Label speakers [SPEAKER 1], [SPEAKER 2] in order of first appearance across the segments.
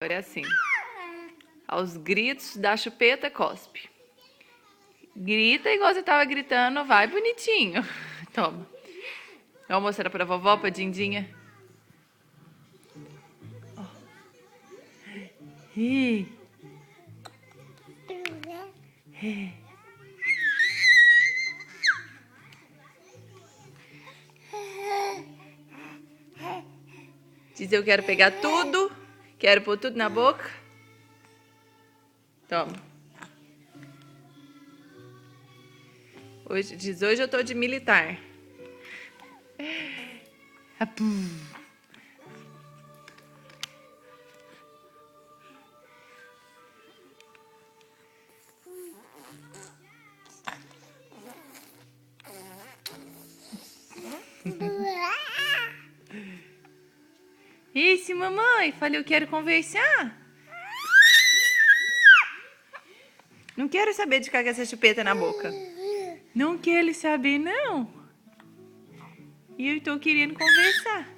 [SPEAKER 1] Agora é assim. Aos gritos da chupeta, cospe. Grita igual você tava gritando, vai bonitinho. Toma. Vamos mostrar pra vovó, pra Dindinha. Ih. Diz, eu quero pegar tudo. Quero pôr tudo na boca. Toma. Hoje eu tô de militar. Apu. Isso, mamãe. Falei, eu quero conversar. Não quero saber de ficar com essa chupeta na boca. Não quero saber, não. E eu tô querendo conversar.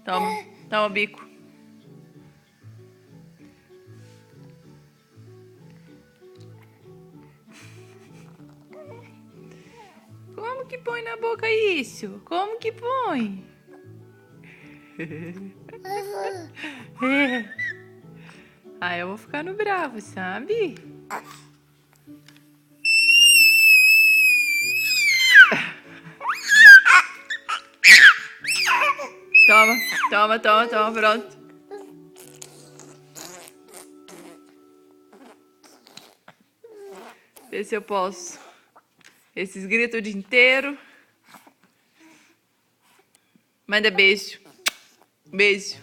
[SPEAKER 1] Toma, toma o bico. Como que põe na boca isso? Como que põe? É. Ah, eu vou ficar no bravo, sabe? Toma, toma, toma, toma, pronto. Vê se eu posso. Esses gritos o dia inteiro. Manda beijo. Beijo.